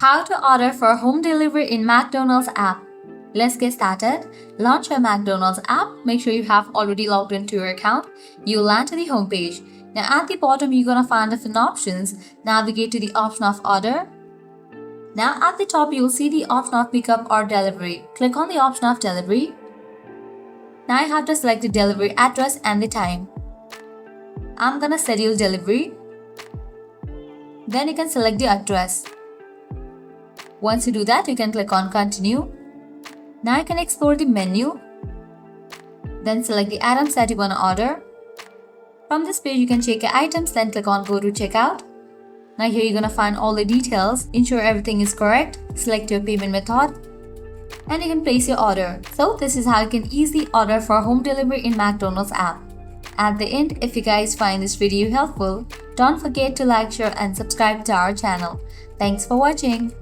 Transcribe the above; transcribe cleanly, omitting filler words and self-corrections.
How to order for home delivery in McDonald's app. Let's get started. Launch your McDonald's app. Make sure you have already logged into your account. You'll land to the home page. Now at the bottom, you're gonna find different options. Navigate to the option of order. Now at the top, you'll see the option of pickup or delivery. Click on the option of delivery. Now you have to select the delivery address and the time. I'm gonna schedule delivery. Then you can select the address. Once you do that, you can click on continue. Now you can explore the menu. Then select the items that you want to order. From this page, you can check your items, then click on go to checkout. Now here you're going to find all the details. Ensure everything is correct. Select your payment method. And you can place your order. So this is how you can easily order for home delivery in McDonald's app. At the end, if you guys find this video helpful, don't forget to like, share and subscribe to our channel. Thanks for watching.